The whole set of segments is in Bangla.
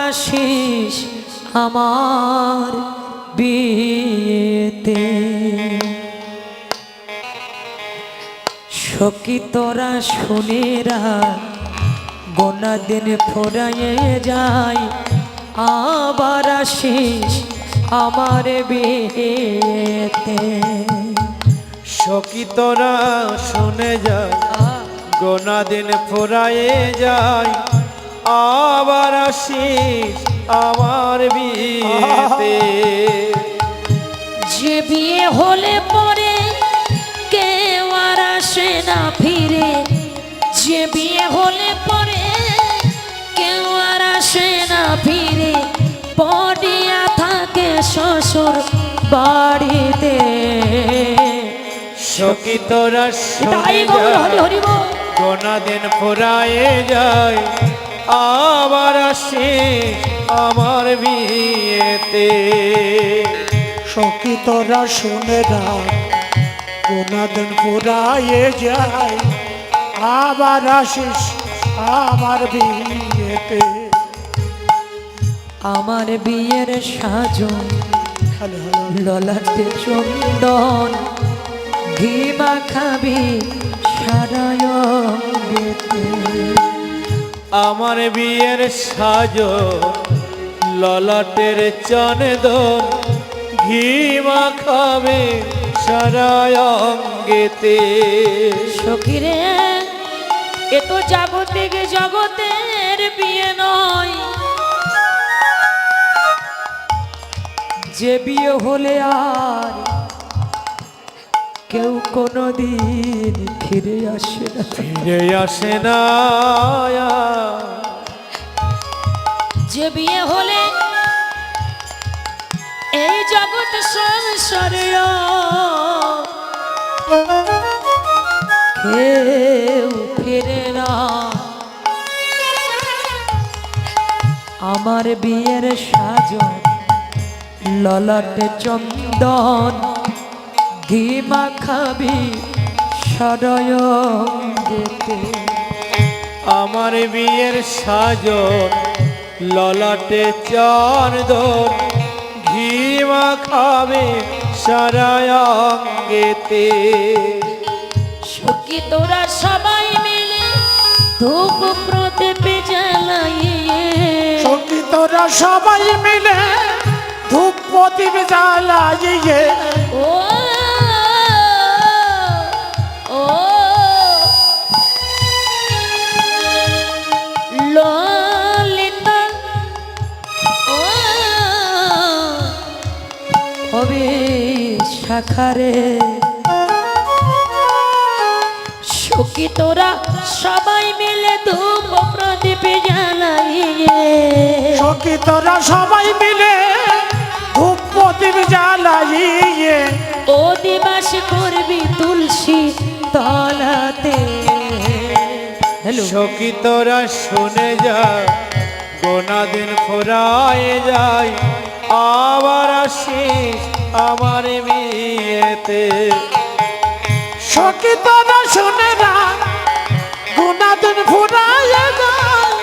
আসিস আমার বিয়েতে। সখী তোরা শুনে রাখ, গোনা দিন ফুরাইয়ে যায়, আবার আসিস আমার বিয়েতে। সখী তোরা শুনে যা, গোনা দিন ফুরাইয়ে যায়, আবার আসিস আমার বিয়েতে। যে বিয়ে হলে পরে কেউ আর আসে না ফিরে, যে বিয়ে হলে পরে কেউ আর আসে না ফিরে, পড়িয়া থাকে শ্বশুর বাড়িতে। সখী তোরা শুনে যা, গোনা দিন ফুরাইয়ে যায়, আবার আসিস আমার বিয়েতে। সখী তোরা শুনে রাখ, গোনা দিন ফুরাইয়ে যায়, আবার আসিস আমার বিয়েতে। আমার বিয়ের সাজন ললাটে চন্দন, ঘি মাখাবি সারায় অঙ্গেতে। আমার বিয়ের সাজো ললাটের চন্দন, ঘি মাখাবে সারা অঙ্গেতে। সখীরে এ তো জাগতিক জগতের বিয়ে নয়, যে বিয়ে হলে আর কেউ কোনোদিন ফিরে আসে না, ফিরে আসে না। যে বিয়ে হলে এই জগৎ সংসারে কেউ ফিরে না। আমার বিয়ের সাজন ললাটে চন্দন, ঘি মাখাবি সারায় অঙ্গেতে। আমার বিয়ের সাজো ললাটে চন্দন, ঘি মাখাবে সারা অঙ্গেতে। সখী তোরা সবাই মিলে ধূপ প্রদীপ জ্বালাইয়ে, সখী তোরা সবাই মিলে ধূপ প্রদীপ জ্বালাইয়ে, ও ও ললিতা, ও হবে শাখারে। সখী তোরা সবাই মিলে ধূপ প্রদীপ জ্বালাইয়ে, সখী তোরা সবাই মিলে ধূপ প্রদীপ জ্বালাইয়ে, ও দিবাস করবি তুলসী তলাতে। সখী তোরা শুনে যা, গোনা দিন ফুরাইয়ে যায়, আবার আসিস আমার বিয়েতে। সখী তোরা শুনে রাখ, গোনা দিন ফুরাইয়ে যায়,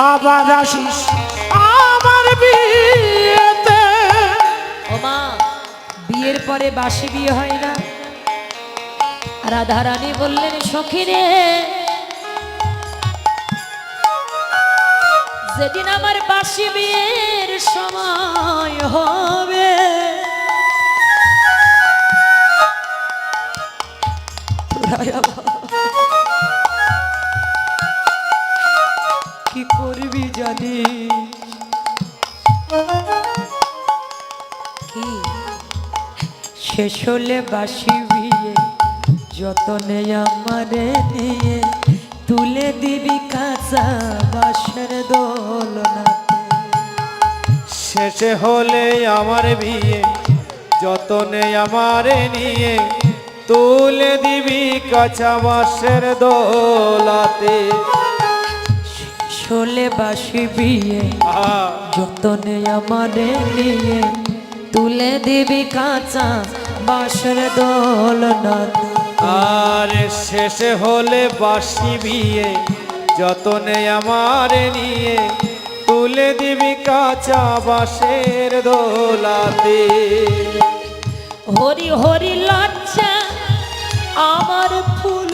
আবার আসিস আমার বিয়েতে। ওমা, বিয়ের পরে বাসি বিয়ে হয় না? রাধারানী বললেন সখী রে, যেদিন আমার বাসি বিয়ের সময় হবে, কি করবি জানি? কি শেষ হলে বাসি বিয়ে, যতনে আমারে নিয়ে তুলে দিবি কাঁচা বাঁশের দোলনাতে। শেষে হলে আমার বিয়ে, যতনে আমারে নিয়ে তুলে দিবি কাঁচা বাঁশের দোলাতে। শোলে বাসি বিয়ে, যতনে আমারে নিয়ে তুলে দিবি কাঁচা বাঁশের দোলনাতে। আর শেষে হলে বাসি বিয়ে, যতনে আমারে নিয়ে তুলে তুলে দিবি কাঁচা বাঁশের দোলাতে। হরি হরি লজ্জা আমার ফুল